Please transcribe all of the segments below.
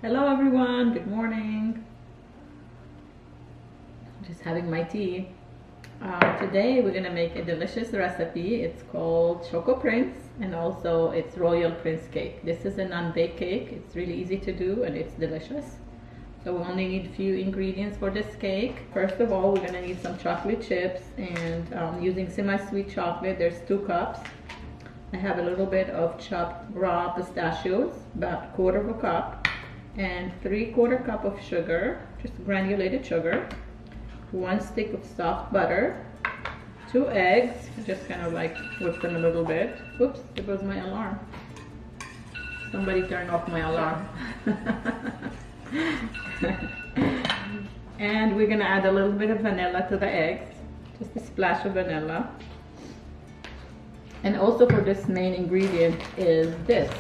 Hello everyone, good morning. Just having my tea. Today we're gonna make a delicious recipe. It's called Choco Prince and also it's Royal Prince cake. This is a non-bake cake. It's really easy to do and it's delicious. So we only need a few ingredients for this cake. First of all, we're gonna need some chocolate chips and using semi-sweet chocolate, there's 2 cups. I have a little bit of chopped raw pistachios, about 1/4 cup. And 3/4 cup of sugar, just granulated sugar, 1 stick of soft butter, 2 eggs, just kind of like whip them a little bit. Oops, there goes my alarm. Somebody turned off my alarm. And we're gonna add a little bit of vanilla to the eggs, just a splash of vanilla. And also for this main ingredient is this.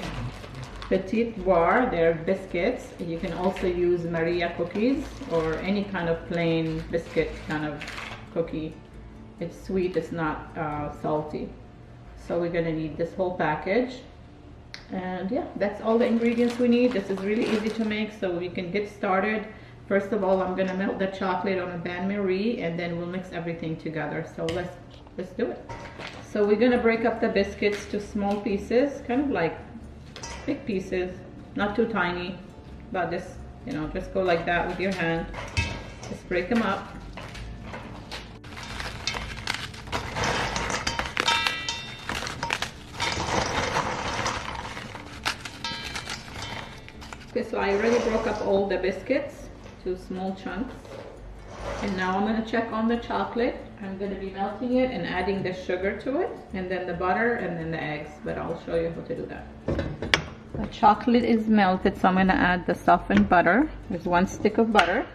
Petite Boire, they're biscuits. You can also use Maria cookies or any kind of plain biscuit kind of cookie. It's sweet, it's not salty. So we're gonna need this whole package. And yeah, that's all the ingredients we need. This is really easy to make, so we can get started. First of all, I'm gonna melt the chocolate on a bain-marie and then we'll mix everything together. So let's do it. So we're gonna break up the biscuits to small pieces, kind of like big pieces, not too tiny, but this, just go like that with your hand. Just break them up. Okay, so I already broke up all the biscuits to small chunks. And now I'm going to check on the chocolate. I'm going to be melting it and adding the sugar to it, and then the butter, and then the eggs, but I'll show you how to do that. The chocolate is melted, so I'm going to add the softened butter. There's 1 stick of butter.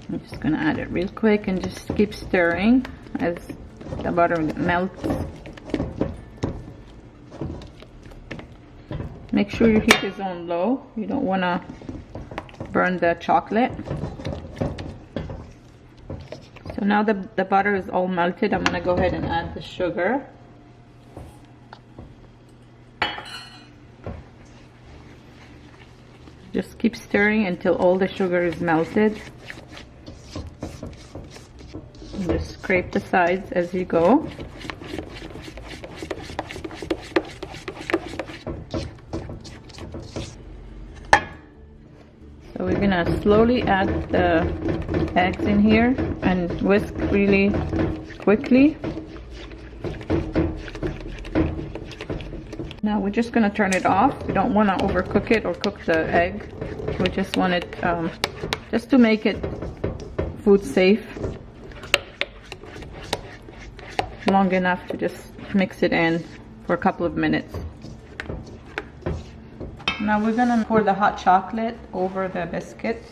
I'm just going to add it real quick and just keep stirring as the butter melts. Make sure your heat is on low. You don't want to burn the chocolate. So now the butter is all melted. I'm going to go ahead and add the sugar. Just keep stirring until all the sugar is melted. And just scrape the sides as you go. So we're gonna slowly add the eggs in here and whisk really quickly. Now we're just going to turn it off. We don't want to overcook it or cook the egg. We just want it just to make it food safe. Long enough to just mix it in for a couple of minutes. Now we're going to pour the hot chocolate over the biscuit.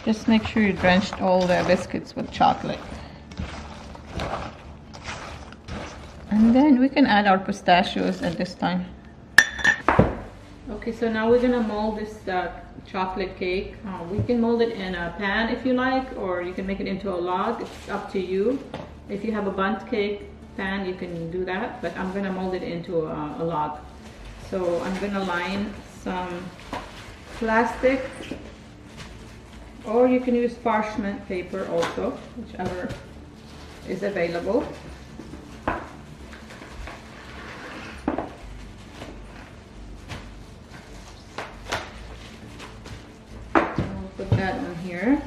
Just make sure you drenched all the biscuits with chocolate. And then we can add our pistachios at this time. Okay, so now we're gonna mold this chocolate cake. We can mold it in a pan if you like, or you can make it into a log. It's up to you. If you have a bundt cake pan, you can do that, but I'm gonna mold it into a log. So I'm gonna line some plastic, or you can use parchment paper also, whichever is available. I'll put that on here.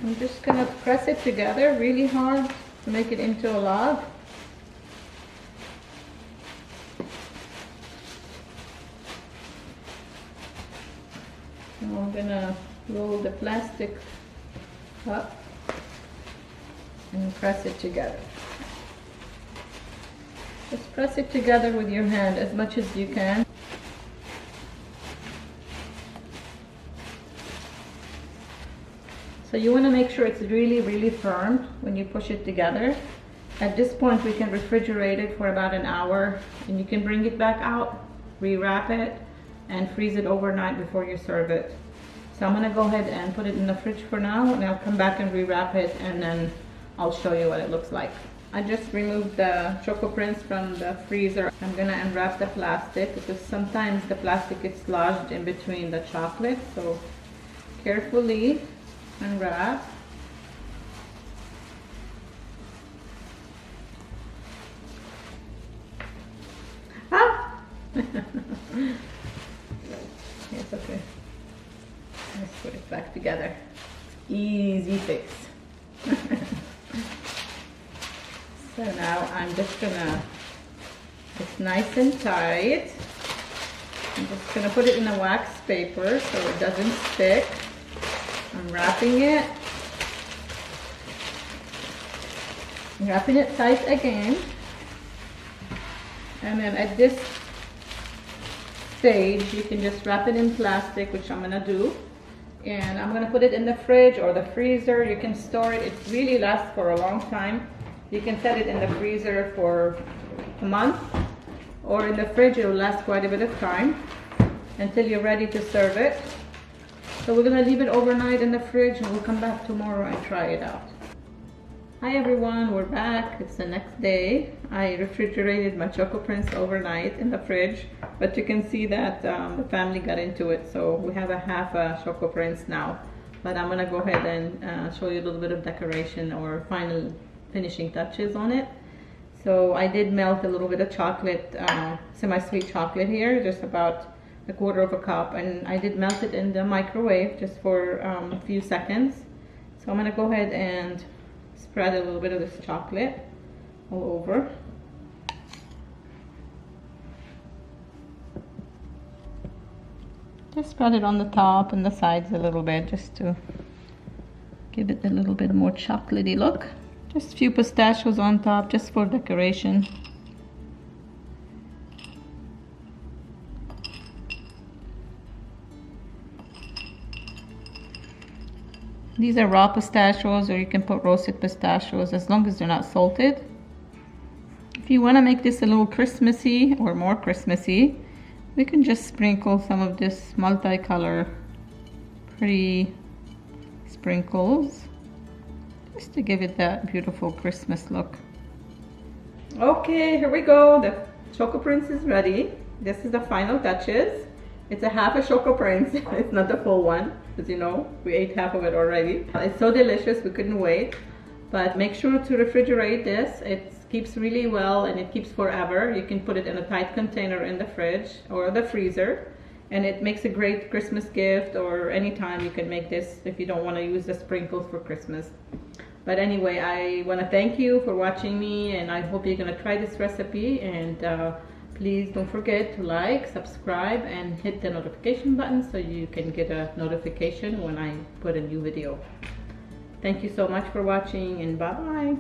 I'm just gonna press it together really hard to make it into a log. And we're gonna roll the plastic up and press it together. Just press it together with your hand as much as you can. So you want to make sure it's really, really firm when you push it together. At this point, we can refrigerate it for about an hour, and you can bring it back out, rewrap it, and freeze it overnight before you serve it. So I'm gonna go ahead and put it in the fridge for now, and I'll come back and rewrap it, and then I'll show you what it looks like. I just removed the Choco Prints from the freezer. I'm gonna unwrap the plastic because sometimes the plastic gets lodged in between the chocolate, so carefully unwrap. Ah! It's okay. Let's put it back together. Easy fix. So now I'm just gonna, it's nice and tight. I'm just gonna put it in a wax paper so it doesn't stick. I'm wrapping it. Wrapping it tight again. And then at this stage, you can just wrap it in plastic, which I'm gonna do. And I'm gonna put it in the fridge or the freezer. You can store it. It really lasts for a long time. You can set it in the freezer for a month, or in the fridge. It will last quite a bit of time until you're ready to serve it. So we're gonna leave it overnight in the fridge, and we'll come back tomorrow and try it out. Hi everyone, we're back. It's the next day. I refrigerated my Choco Prints overnight in the fridge, but you can see that the family got into it, so we have a half a Choco Prints now. But I'm gonna go ahead and show you a little bit of decoration or final finishing touches on it. So I did melt a little bit of chocolate, semi-sweet chocolate here, just about a quarter of a cup, and I did melt it in the microwave just for a few seconds. So I'm gonna go ahead and spread a little bit of this chocolate all over. Just spread it on the top and the sides a little bit, just to give it a little bit more chocolatey look. Just a few pistachios on top, just for decoration. These are raw pistachios, or you can put roasted pistachios, as long as they're not salted. If you want to make this a little Christmassy or more Christmassy, we can just sprinkle some of this multicolor pretty sprinkles, just to give it that beautiful Christmas look. Okay, here we go. The Choco Prints is ready. This is the final touches. It's a half a Choco Prints. It's not the full one, as you know, we ate half of it already. It's so delicious, we couldn't wait. But make sure to refrigerate this. It keeps really well, and it keeps forever. You can put it in a tight container in the fridge or the freezer, and it makes a great Christmas gift, or anytime you can make this if you don't want to use the sprinkles for Christmas. But anyway, I want to thank you for watching me, and I hope you're going to try this recipe. And please don't forget to like, subscribe, and hit the notification button so you can get a notification when I put a new video. Thank you so much for watching, and bye-bye.